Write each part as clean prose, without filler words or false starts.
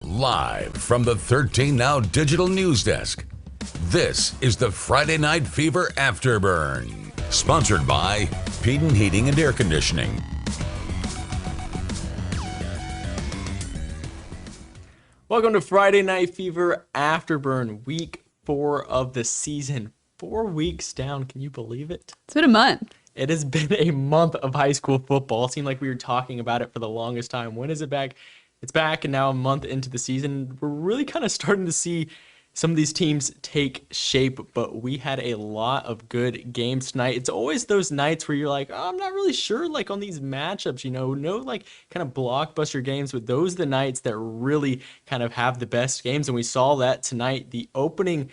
Live from the 13 Now Digital News Desk, this is the Friday Night Fever Afterburn, sponsored by Peden Heating and Air Conditioning. Welcome to Friday Night Fever Afterburn, week 4 of the season. 4 weeks down, can you believe it? It's been a month. It has been a month of high school football. It seemed like we were talking about it for the longest time. When is it back? It's back, and now a month into the season, we're really kind of starting to see some of these teams take shape, but we had a lot of good games tonight. It's always those nights where you're like, oh, I'm not really sure, like on these matchups, no like kind of blockbuster games, but those are the nights that really kind of have the best games, and we saw that tonight. The opening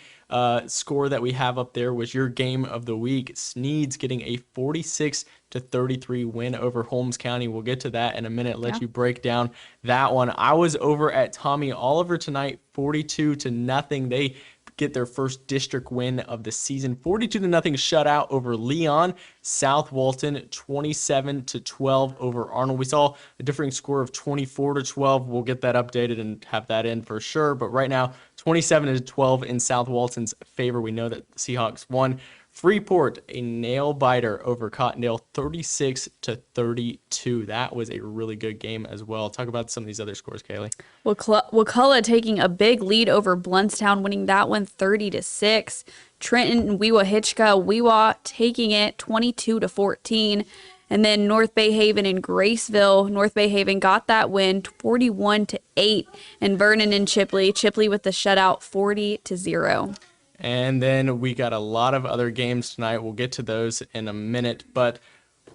score that we have up there was your game of the week. Sneads getting a 46-33 win over Holmes County. We'll get to that in a minute. Let you break down that one. I was over at Tommy Oliver tonight, 42-0. They get their first district win of the season. 42-0 shutout over Leon. South Walton 27-12 over Arnold. We saw a differing score of 24-12. We'll get that updated and have that in for sure. But right now, 27-12 in South Walton's favor. We know that the Seahawks won. Freeport, a nail biter over Cottondale, 36-32. That was a really good game as well. Talk about some of these other scores, Kaylee. Wakulla taking a big lead over Bluntstown, winning that one 30-6. Trenton and Wewa taking it 22-14. And then North Bay Haven and Graceville. North Bay Haven got that win 41-8. And Vernon and Chipley with the shutout 40-0. And then we got a lot of other games tonight. We'll get to those in a minute. But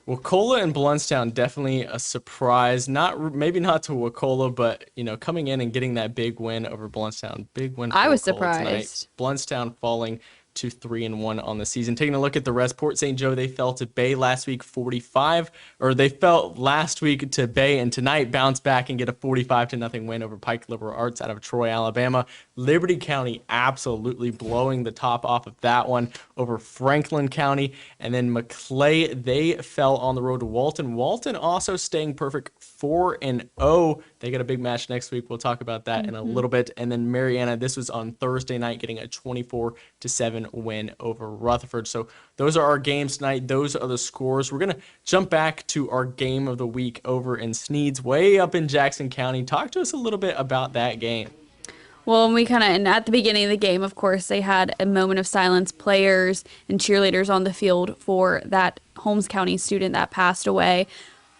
Wakulla and Bluntstown, definitely a surprise. Maybe not to Wakulla, but coming in and getting that big win over Bluntstown. Big win for I was Wakulla surprised. Tonight. Bluntstown falling to 3-1 on the season. Taking a look at the rest, Port St. Joe, they fell to Bay last week 45, or they fell last week to Bay, and tonight bounced back and get a 45-0 win over Pike Liberal Arts out of Troy, Alabama. Liberty County absolutely blowing the top off of that one over Franklin County. And then Maclay, they fell on the road to Walton. Walton also staying perfect 4-0. They got a big match next week. We'll talk about that in a little bit. And then Marianna, this was on Thursday night, getting a 24-7 win over Rutherford. So those are our games tonight. Those are the scores. We're going to jump back to our game of the week over in Sneads, way up in Jackson County. Talk to us a little bit about that game. Well, and at the beginning of the game, of course, they had a moment of silence, players and cheerleaders on the field for that Holmes County student that passed away.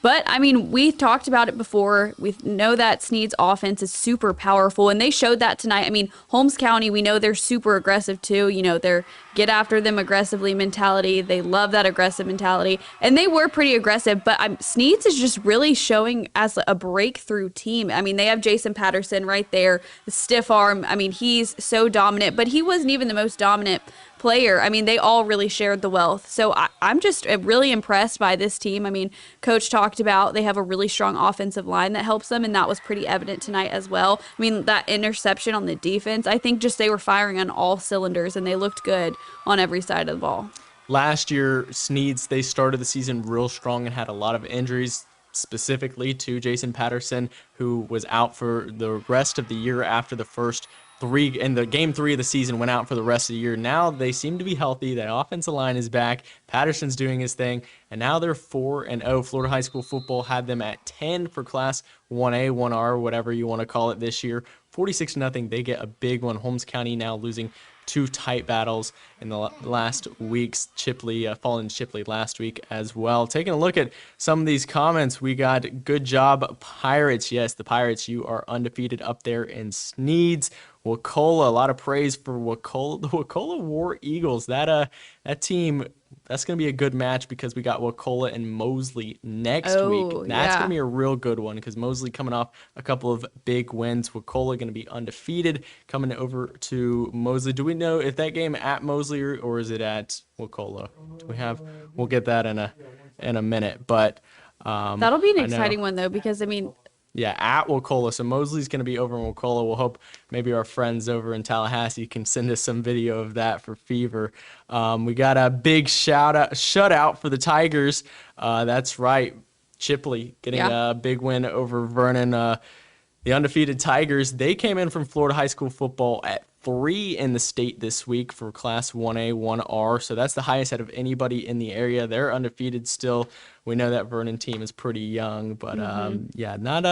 But, we talked about it before. We know that Snead's offense is super powerful, and they showed that tonight. Holmes County, we know they're super aggressive, too. They're get after them aggressively mentality. They love that aggressive mentality, and they were pretty aggressive. But Snead's is just really showing as a breakthrough team. They have Jason Patterson right there, the stiff arm. He's so dominant, but he wasn't even the most dominant player. They all really shared the wealth. So I'm just really impressed by this team. Coach talked about they have a really strong offensive line that helps them, and that was pretty evident tonight as well. That interception on the defense, I think just they were firing on all cylinders, and they looked good on every side of the ball. Last year, Sneads, they started the season real strong and had a lot of injuries, specifically to Jason Patterson, who was out for the rest of the year after the first three, and the game 3 of the season went out for the rest of the year. Now they seem to be healthy. The offensive line is back. Patterson's doing his thing, and now they're 4-0. Florida High School Football had them at 10 for Class 1A, 1R, whatever you want to call it this year. 46-0. They get a big one. Holmes County now losing 2 tight battles in the last weeks. Fallen Chipley last week as well. Taking a look at some of these comments, we got good job Pirates. Yes, the Pirates, you are undefeated up there in Sneads. Wakulla, a lot of praise for Wakulla. The Wakulla War Eagles, that team, that's going to be a good match because we got Wakulla and Mosley next week. That's going to be a real good one because Mosley coming off a couple of big wins. Wakulla going to be undefeated coming over to Mosley. Do we know if that game at Mosley or is it at Wakulla? We'll get that in a minute. But that'll be an exciting one though because yeah, at Wakulla. So Mosley's going to be over in Wakulla. We'll hope maybe our friends over in Tallahassee can send us some video of that for Fever. We got a big shutout for the Tigers. That's right. Chipley getting a big win over Vernon. The undefeated Tigers, they came in from Florida high school football at 3 in the state this week for Class 1A, 1R. So that's the highest out of anybody in the area. They're undefeated still. We know that Vernon team is pretty young, but yeah, not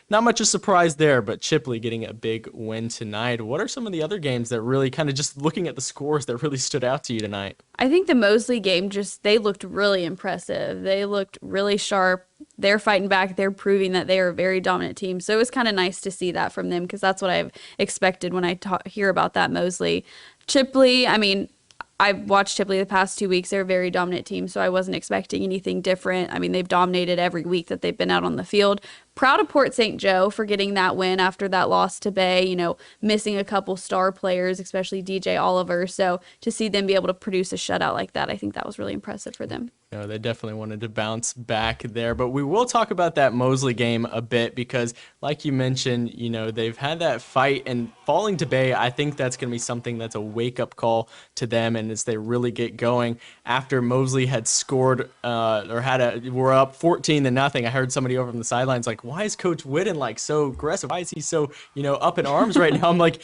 much of a surprise there. But Chipley getting a big win tonight. What are some of the other games that really kind of just looking at the scores that really stood out to you tonight? I think the Mosley game, they looked really impressive. They looked really sharp. They're fighting back. They're proving that they are a very dominant team. So it was kind of nice to see that from them because that's what I've expected when I hear about that Mosley. Chipley, I mean, I've watched Chipley the past 2 weeks. They're a very dominant team, so I wasn't expecting anything different. I mean, they've dominated every week that they've been out on the field. Proud of Port St. Joe for getting that win after that loss to Bay, missing a couple star players, especially DJ Oliver. So to see them be able to produce a shutout like that, I think that was really impressive for them. No, they definitely wanted to bounce back there. But we will talk about that Mosley game a bit because, like you mentioned, they've had that fight and falling to Bay. I think that's going to be something that's a wake-up call to them, and as they really get going after Mosley had scored we're up 14-0. I heard somebody over on the sidelines like, why is Coach Whitten so aggressive? Why is he so up in arms right now? I'm like,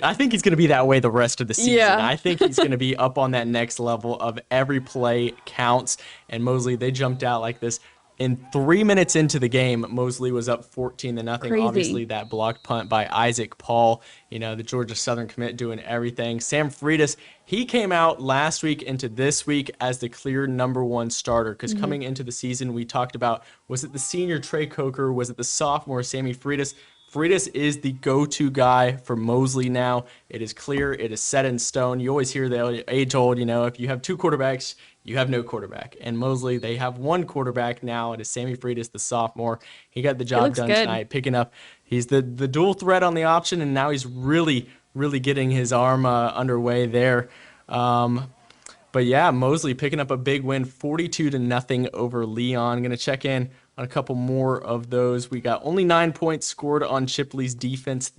I think he's going to be that way the rest of the season. Yeah. I think he's going to be up on that next level of every play counts. And Mosley, they jumped out like this. In 3 minutes into the game, Mosley was up 14-0. Crazy. Obviously, that blocked punt by Isaac Paul, the Georgia Southern commit doing everything. Sam Freitas, he came out last week into this week as the clear #1 starter because coming into the season, we talked about, was it the senior Trey Coker? Was it the sophomore Sammy Freitas? Freitas is the go-to guy for Mosley now. It is clear. It is set in stone. You always hear the age-old, if you have two quarterbacks, you have no quarterback. And Mosley, they have one quarterback now. It is Sammy Freitas, the sophomore. He got the job done tonight, picking up. He's the dual threat on the option, and now he's really, really getting his arm underway there. But yeah, Mosley picking up a big win, 42-0 over Leon. Going to check in on a couple more of those. We got only 9 points scored on Chipley's defense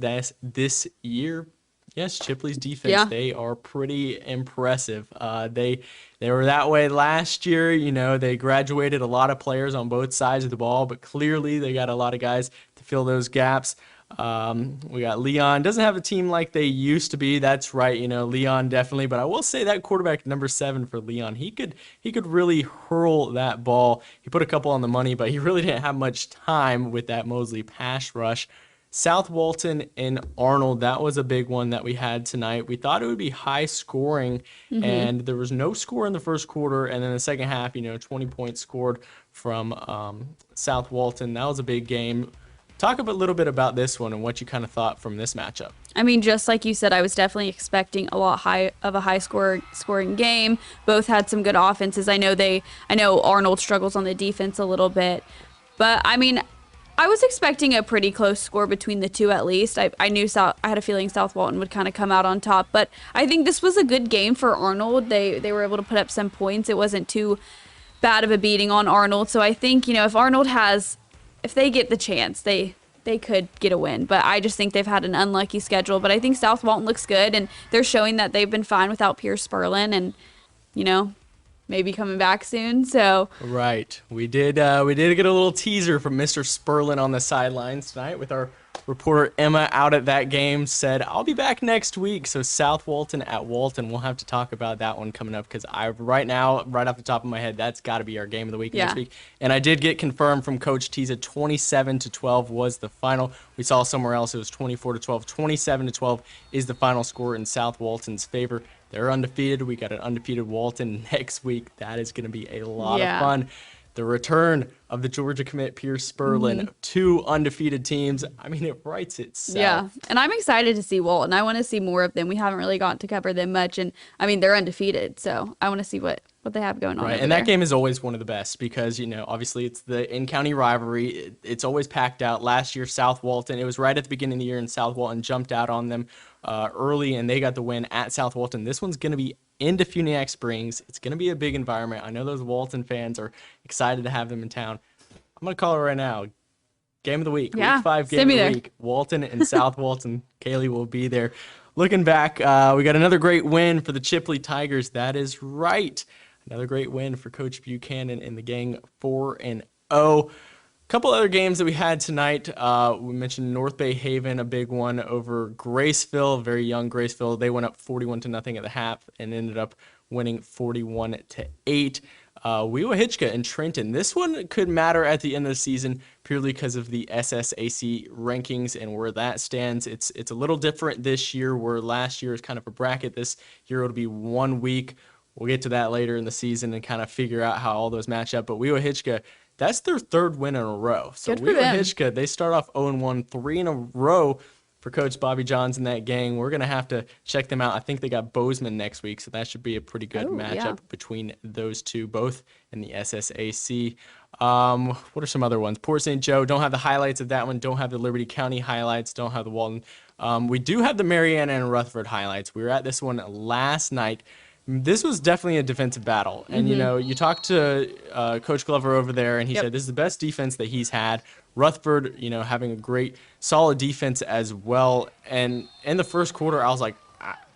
this year. Yes, Chipley's defense, Yeah. They are pretty impressive. They were that way last year. They graduated a lot of players on both sides of the ball, but clearly they got a lot of guys to fill those gaps. We got Leon. Doesn't have a team like they used to be. That's right, Leon definitely. But I will say that quarterback number 7 for Leon, he could really hurl that ball. He put a couple on the money, but he really didn't have much time with that Mosley pass rush. South Walton and Arnold, that was a big one that we had tonight. We thought it would be high scoring, and there was no score in the first quarter. And then the second half, 20 points scored from South Walton. That was a big game. Talk a little bit about this one and what you kind of thought from this matchup. I mean, just like you said, I was definitely expecting a high scoring game. Both had some good offenses. I know Arnold struggles on the defense a little bit, but I mean, I was expecting a pretty close score between the two at least. I had a feeling South Walton would kind of come out on top, but I think this was a good game for Arnold. They were able to put up some points. It wasn't too bad of a beating on Arnold. So I think, if they get the chance, they could get a win. But I just think they've had an unlucky schedule. But I think South Walton looks good, and they're showing that they've been fine without Pierce Sperlin, and maybe coming back soon. So right, we did get a little teaser from Mr. Sperlin on the sidelines tonight with our reporter Emma out at that game. Said, I'll be back next week. So South Walton at Walton, we'll have to talk about that one coming up because right off the top of my head, that's got to be our game of the week next week. And I did get confirmed from Coach Teza, 27-12 was the final. We saw somewhere else it was 24-12. 27-12 is the final score in South Walton's favor. They're undefeated. We got an undefeated Walton next week. That is going to be a lot of fun. The return of the Georgia commit Pierce Sperlin, 2 undefeated teams. I mean, it writes itself. Yeah, and I'm excited to see Walton. I want to see more of them. We haven't really gotten to cover them much, and I mean, they're undefeated, so I want to see what they have going on. Right, and that game is always one of the best because, obviously it's the in-county rivalry. It's always packed out. Last year, South Walton, it was right at the beginning of the year, and South Walton jumped out on them early, and they got the win at South Walton. This one's going to be into Funiac Springs. It's going to be a big environment. I know those Walton fans are excited to have them in town. I'm going to call it right now. Game of the week. Yeah, Week 5 game of the week. Walton and South Walton. Kaylee will be there. Looking back, we got another great win for the Chipley Tigers. That is right. Another great win for Coach Buchanan and the gang, 4-0. Couple other games that we had tonight. We mentioned North Bay Haven, a big one over Graceville, very young Graceville. They went up 41-0 at the half and ended up winning 41-8. Weowahitchka and Trenton. This one could matter at the end of the season purely because of the SSAC rankings and where that stands. It's a little different this year, where last year is kind of a bracket. This year it'll be 1 week. We'll get to that later in the season and kind of figure out how all those match up. But Weowahitchka, that's their third win in a row. So Weowahitchka, they start off 0-1, 3 in a row for Coach Bobby Johns and that gang. We're going to have to check them out. I think they got Bozeman next week, so that should be a pretty good matchup between those two, both in the SSAC. What are some other ones? Port St. Joe, don't have the highlights of that one, don't have the Liberty County highlights, don't have the Walton. We do have the Marianna and Rutherford highlights. We were at this one last night. This was definitely a defensive battle. And, you know, you talked to Coach Glover over there, and he said this is the best defense that he's had. Rutherford, you know, having a great, solid defense as well. And in the first quarter, I was like,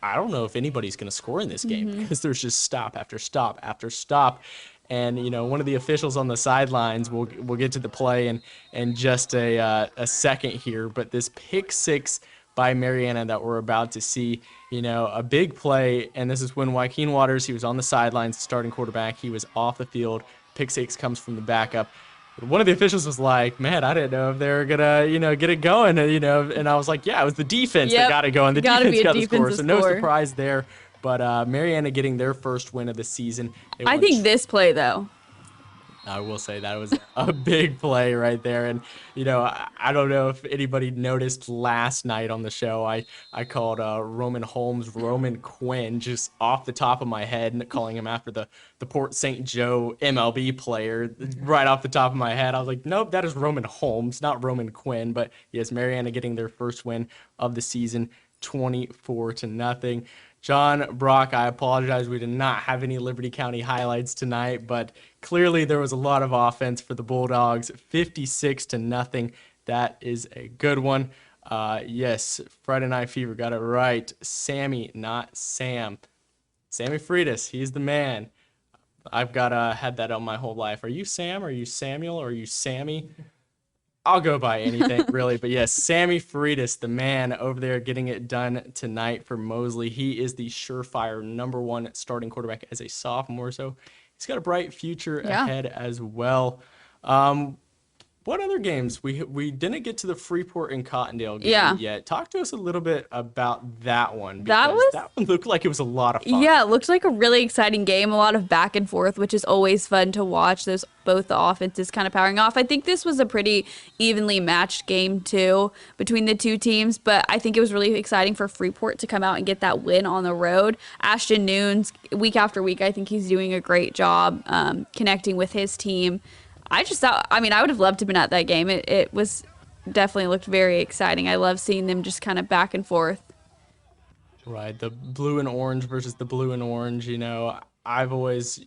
I don't know if anybody's going to score in this game because there's just stop after stop after stop. And, you know, one of the officials on the sidelines, we'll get to the play in just a second here, but this pick six by Marianna that we're about to see, you know, a big play. And this is when Joaquin Waters, he was on the sidelines, starting quarterback. He was off the field. Pick six comes from the backup. One of the officials was like, man, I didn't know if they were going to, you know, get it going. And, you know, and I was like, yeah, it was the defense that got it going. The defense got the score. So no surprise there. But Marianna getting their first win of the season. I think this play, though. I will say that was a big play right there. And, you know, I don't know if anybody noticed last night on the show, I called Roman Holmes Roman Quinn just off the top of my head, and calling him after the Port St. Joe MLB player right off the top of my head. I was like, nope, that is Roman Holmes, not Roman Quinn. But, yes, Marianna getting their first win of the season, 24-0. John, Brock, I apologize. We did not have any Liberty County highlights tonight, but clearly there was a lot of offense for the Bulldogs, 56-0. That is a good one. Yes, Friday Night Fever got it right. Sammy, not Sam. Sammy Freitas, he's the man. I've had that on my whole life. Are you Sam? Are you Samuel? Or are you Sammy? I'll go by anything, really. But yes, Sammy Freitas, the man over there getting it done tonight for Mosley. He is the surefire #1 starting quarterback as a sophomore. So he's got a bright future ahead as well. What other games? We didn't get to the Freeport and Cottondale game yet. Talk to us a little bit about that one. That one looked like it was a lot of fun. Yeah, it looked like a really exciting game. A lot of back and forth, which is always fun to watch. Both the offenses kind of powering off. I think this was a pretty evenly matched game, too, between the two teams. But I think it was really exciting for Freeport to come out and get that win on the road. Ashton Nunes, week after week, I think he's doing a great job connecting with his team. I would have loved to have been at that game. It was definitely looked very exciting. I love seeing them just kind of back and forth. Right, the blue and orange versus the blue and orange. You know, I've always,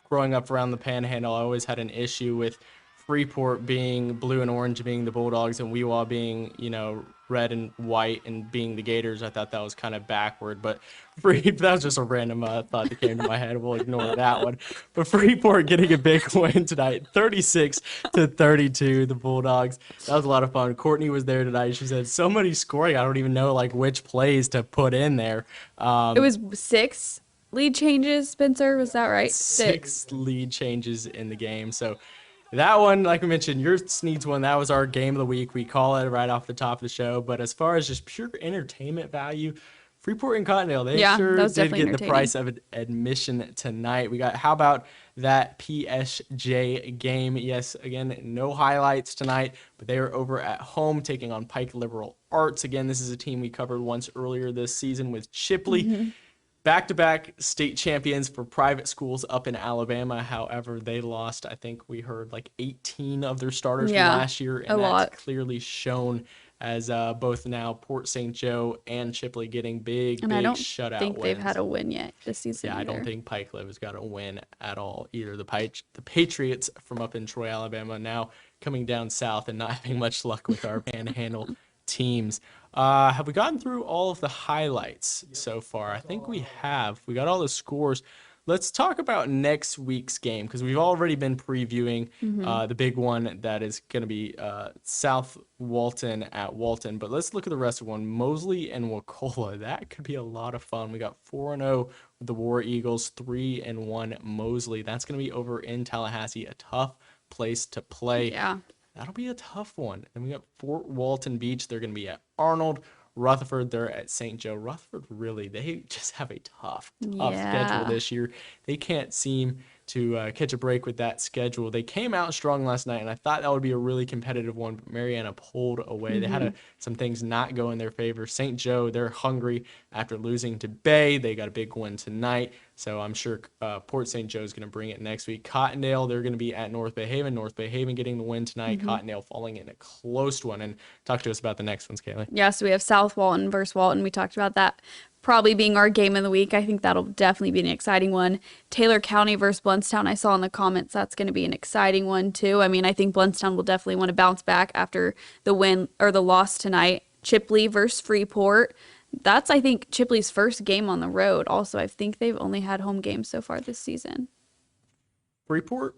growing up around the Panhandle, I always had an issue with Freeport being blue and orange, being the Bulldogs, and Weewa being, you know, red and white and being the Gators. I thought that was kind of backward, but that was just a random thought that came to my head. We'll ignore that one. But Freeport getting a big win tonight, 36-32, the Bulldogs. That was a lot of fun. Courtney was there tonight. She said so many scoring, I don't even know like which plays to put in there. It was 6 lead changes, Spencer, was that right? 6 lead changes in the game. So that one, like we mentioned, your Sneeds one, that was our game of the week. We call it right off the top of the show. But as far as just pure entertainment value, Freeport and Cottondale, they sure did get the price of admission tonight. We got, how about that PSJ game? Yes, again, no highlights tonight, but they are over at home taking on Pike Liberal Arts. Again, this is a team we covered once earlier this season with Chipley. Back-to-back state champions for private schools up in Alabama. However, they lost, I think we heard, like 18 of their starters from last year. And that's clearly shown as both now Port St. Joe and Chipley getting big shutout wins. I don't think they've had a win yet this season I don't think Pike Liv has got a win at all either. The Patriots from up in Troy, Alabama, now coming down south and not having much luck with our Panhandle teams. Have we gotten through all of the highlights so far? I think we have. We got all the scores. let's talk about next week's game because we've already been previewing the big one that is going to be South Walton at Walton. But let's look at the rest of one. Mosley and Wacola. That could be a lot of fun. We got 4-0 with the War Eagles, 3-1 Mosley. That's going to be over in Tallahassee, a tough place to play. Yeah. That'll be a tough one. And we got Fort Walton Beach. They're going to be at Arnold. Rutherford, they're at St. Joe. Rutherford, really, they just have a tough schedule this year. They can't seem to catch a break with that schedule. They came out strong last night, and I thought that would be a really competitive one, but Marianna pulled away. They had some things not go in their favor. St. Joe, they're hungry after losing to Bay. They got a big win tonight, so I'm sure Port St. Joe is going to bring it next week. Cottondale, they're going to be at North Bay Haven. North Bay Haven getting the win tonight. Cottondale falling in a close one. And talk to us about the next ones, Kaylee. Yeah, so we have South Walton versus Walton. We talked about that probably being our game of the week. I think that'll definitely be an exciting one. Taylor County versus Bluntstown. I saw in the comments that's going to be an exciting one too. I mean, I think Bluntstown will definitely want to bounce back after the win or the loss tonight. Chipley versus Freeport. That's, I think, Chipley's first game on the road. Also, I think they've only had home games so far this season. Freeport?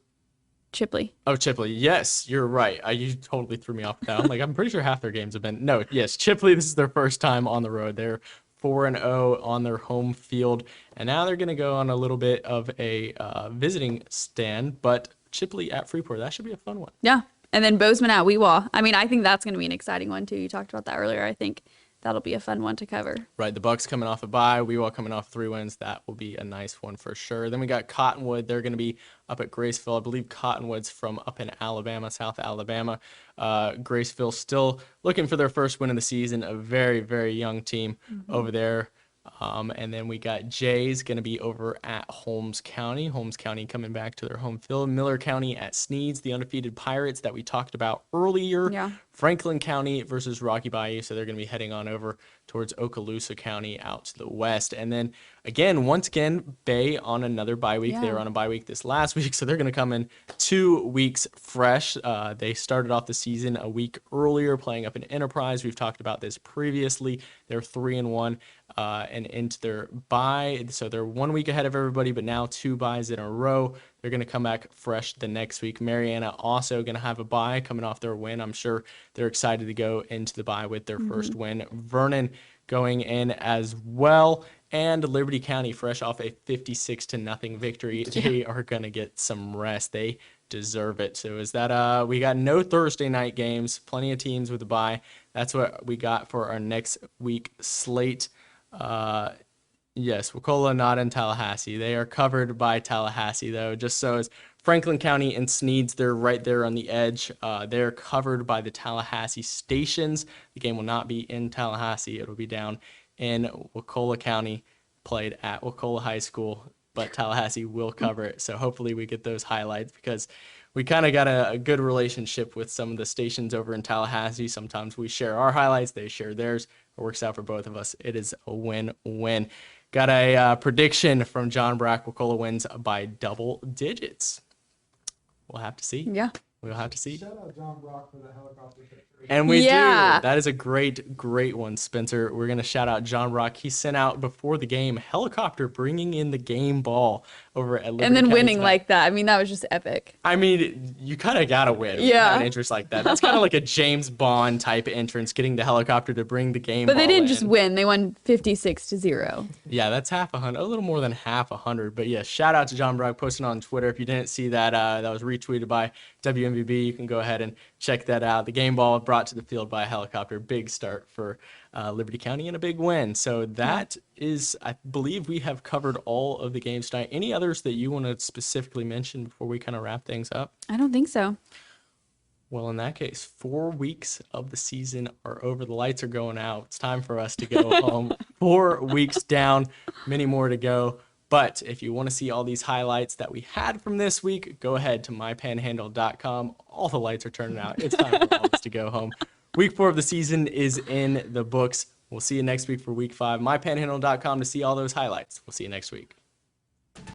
Chipley. Oh, Chipley. Yes, you're right. You totally threw me off with that. I'm pretty sure half their games have been. No, yes, Chipley, this is their first time on the road. They're 4-0 on their home field, and now they're going to go on a little bit of a visiting stand, but Chipley at Freeport, that should be a fun one. Yeah, and then Bozeman at Weewaw. I mean, I think that's going to be an exciting one, too. You talked about that earlier. I think that'll be a fun one to cover. Right, the Bucks coming off a bye, Weewaw coming off 3 wins. That will be a nice one for sure. Then we got Cottonwood. They're going to be up at Graceville. I believe Cottonwood's from up in Alabama, South Alabama. Graceville still looking for their first win of the season. A very, very young team over there. And then we got Jay's going to be over at Holmes County. Holmes County coming back to their home field. Miller County at Sneads, the undefeated Pirates that we talked about earlier. Yeah. Franklin County versus Rocky Bayou, so they're going to be heading on over towards Okaloosa County out to the west. And then, once again, Bay on another bye week. Yeah. They were on a bye week this last week, so they're going to come in 2 weeks fresh. They started off the season a week earlier playing up in Enterprise. We've talked about this previously. They're 3-1 and into their bye. So they're 1 week ahead of everybody, but now 2 byes in a row. They're going to come back fresh the next week. Marianna also going to have a bye coming off their win. I'm sure they're excited to go into the bye with their first win. Vernon going in as well. And Liberty County fresh off a 56-0 victory. They are going to get some rest. They deserve it. So is that we got no Thursday night games, plenty of teams with a bye. That's what we got for our next week slate. Yes, Wacola not in Tallahassee. They are covered by Tallahassee, though, just so as Franklin County and Sneads, they're right there on the edge. They're covered by the Tallahassee stations. The game will not be in Tallahassee. It'll be down in Wacola County, played at Wacola High School, but Tallahassee will cover it. So hopefully we get those highlights because we kind of got a good relationship with some of the stations over in Tallahassee. Sometimes we share our highlights, they share theirs. It works out for both of us. It is a win-win. Got a prediction from John Brack. Wacola wins by double digits. We'll have to see. Yeah. We'll have to see. Shout out John Brock for the helicopter picture. And we do. Yeah. That is a great one, Spencer. We're going to shout out John Brock. He sent out before the game helicopter bringing in the game ball over at Liberty And then County winning tonight. like that. I mean, that was just epic. I mean, you kind of got to win. When you Yeah. have an interest like that. That's kind of like a James Bond type entrance, getting the helicopter to bring the game But ball they didn't in. just win. They won 56-0. Yeah, that's half 100, a little more than half 100. But yeah, shout out to John Brock posting on Twitter. If you didn't see that, that was retweeted by WMVB. You can go ahead and check that out. The game ball brought to the field by a helicopter. Big start for Liberty County and a big win. So that is, I believe we have covered all of the games tonight. Any others that you want to specifically mention before we kind of wrap things up? I don't think so. Well, in that case, 4 weeks of the season are over. The lights are going out. It's time for us to go home. 4 weeks down, many more to go. But if you want to see all these highlights that we had from this week, go ahead to mypanhandle.com. All the lights are turning out. It's time for all of us to go home. Week 4 of the season is in the books. We'll see you next week for week 5. Mypanhandle.com to see all those highlights. We'll see you next week.